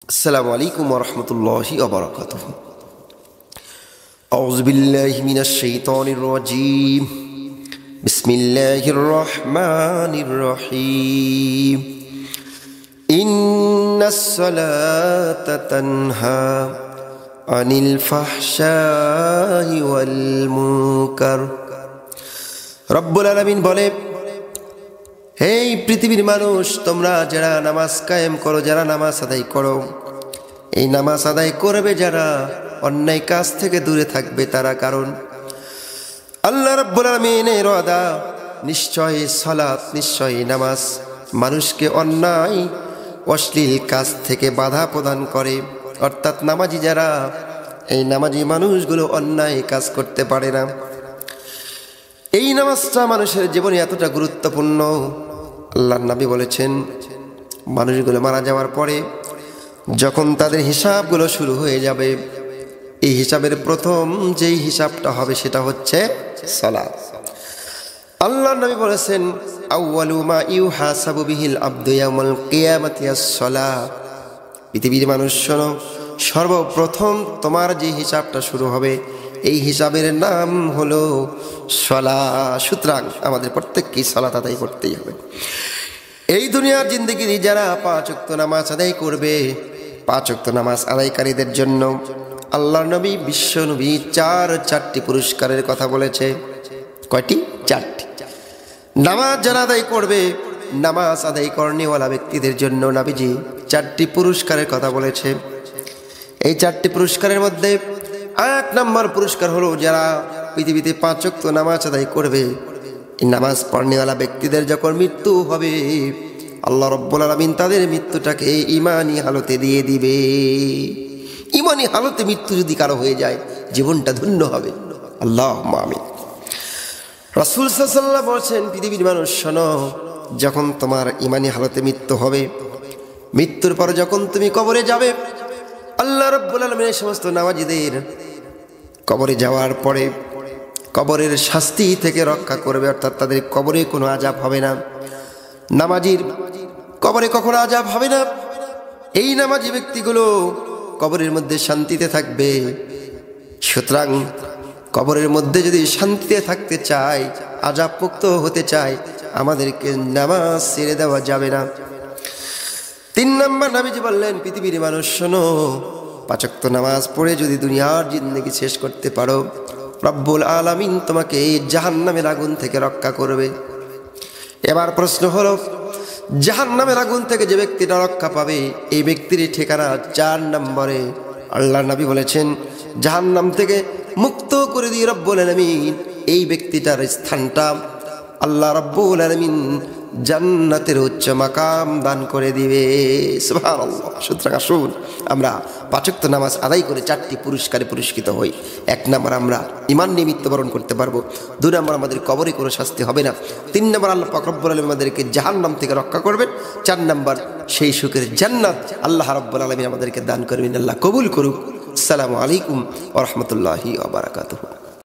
السلام عليكم ورحمة الله وبركاته. أعوذ بالله من الشيطان الرجيم. بسم الله الرحمن الرحيم. إن الصلاة تنهى عن الفحشاء والمنكر. رب العالمين বলে, হেই পৃথিবীর মানুষ, তোমরা যারা নামাজ কায়েম করো, যারা নামাজ আদায় করো, এই নামাজ আদায় করবে যারা, অন্যায় কাজ থেকে দূরে থাকবে তারা। কারণ আল্লাহ রাব্বুল আলামিনের ওয়াদা, নিশ্চয়ই সালাত, নিশ্চয়ই নামাজ মানুষকে অন্যায় অশ্লীল কাজ থেকে বাধা প্রদান করে। অর্থাৎ নামাজি যারা, এই নামাজি মানুষগুলো অন্যায় কাজ করতে পারে না। এই নামাজটা মানুষের জীবনে এতটা গুরুত্বপূর্ণ, আল্লাহর নবী বলেছেন, মানুষগুলো মারা যাওয়ার পরে যখন তাদের হিসাবগুলো শুরু হয়ে যাবে, এই হিসাবের প্রথম যেই হিসাবটা হবে সেটা হচ্ছে সালাত। আল্লাহর নবী বলেছেন, আউয়ালু মা ইউহাসাবু বিহিল আবদু ইয়াউমাল কিয়ামাতি আস-সালাহ। পৃথিবীর মানুষ শোনো, সর্বপ্রথম তোমার যে হিসাবটা শুরু হবে, এই হিসাবের নাম হলো সালাত। সুতরাং আমাদের প্রত্যেককেই সালাত আদায় করতেই হবে। এই দুনিয়ার জিন্দেগি যারা 5 ওয়াক্ত নামাজ আদায় করবে, 5 ওয়াক্ত নামাজ আদায়কারীদের জন্য আল্লাহর নবী, বিশ্ব নবী চারটি পুরস্কারের কথা বলেছে। কয়টি? 4টি। নামাজ যারা আদায় করবে, নামাজ আদায় করনেওয়ালা ব্যক্তিদের জন্য নবীজি 4টি পুরস্কারের কথা বলেছে। এই 4টি পুরস্কারের মধ্যে 1 নম্বর পুরস্কার হলো, যারা পৃথিবীতে 5 ওয়াক্ত নামাজ আদায় করবে, এই নামাজ পড়নেওয়ালা ব্যক্তিদের যখন মৃত্যু হবে, আল্লাহ রাব্বুল আলামিন তাদের মৃত্যুটাকে ঈমানি হালতে দিয়ে দিবে। ঈমানি হালতে মৃত্যু যদি কারো হয়ে যায়, জীবনটা ধন্য হবে। আল্লাহুম্মা আমিন। রাসূল সাল্লাল্লাহু আলাইহি ওয়াসাল্লাম বলেছেন, পৃথিবীর মানুষ শোনো, যখন তোমার ঈমানি হালতে মৃত্যু হবে, মৃত্যুর পর যখন তুমি কবরে যাবে, আল্লাহ রাব্বুল আলামিন সমস্ত নামাজীদের কবরে যাওয়ার পরে কবরের শাস্তি থেকে রক্ষা করবে। অর্থাৎ তাদের কবরে কোনো আযাব হবে না। নামাজীর কবরে কখনো আযাব হবে না। এই নামাজি ব্যক্তিগুলো কবরের মধ্যে শান্তিতে থাকবে। সুতরাং কবরের মধ্যে যদি শান্তিতে থাকতে চাই, আযাব মুক্ত হতে চাই, আমাদেরকে নামাজ ছেড়ে দেওয়া যাবে না। 3 নম্বর নবীজি বললেন, পৃথিবীর মানুষ শোনো, 5 ওয়াক্ত নামাজ পড়ে যদি দুনিয়ার জিন্দেগি শেষ করতে পারো, রব্বুল আলামিন তোমাকে এই জাহান্নামের আগুন থেকে রক্ষা করবে। এবার প্রশ্ন হলো, জাহান্নামের আগুন থেকে যে ব্যক্তিটা রক্ষা পাবে, এই ব্যক্তির ঠিকানা 4 নম্বরে। আল্লাহর নবী বলেছেন, জাহান্নাম থেকে মুক্ত করে দিয়ে রব্বুল আলামিন এই ব্যক্তিটার স্থানটা আল্লাহ রাব্বুল আলামিন জান্নাতের উচ্চ মাকাম দান করে দিবে। সুবহানাল্লাহ। সুতরাং আসুন আমরা 5 ওয়াক্ত নামাজ আদায় করে 4টি পুরস্কারে পুরস্কৃত হই। 1 নম্বর, আমরা ঈমান নিয়ে মৃত্যুবরণ করতে পারবো। 2 নম্বর, আমাদের কবরে কোনো শাস্তি হবে না। 3 নম্বর, আল্লাহ পাক রব্বুল আলামিন আমাদেরকে জাহান্নাম থেকে রক্ষা করবেন। 4 নম্বর, সেই সুখের জান্নাত আল্লাহ রাব্বুল আলামিন আমাদেরকে দান করবেন। আল্লাহ কবুল করুক। আসসালামু আলাইকুম ওয়া রাহমাতুল্লাহি ওয়া বারাকাতুহু।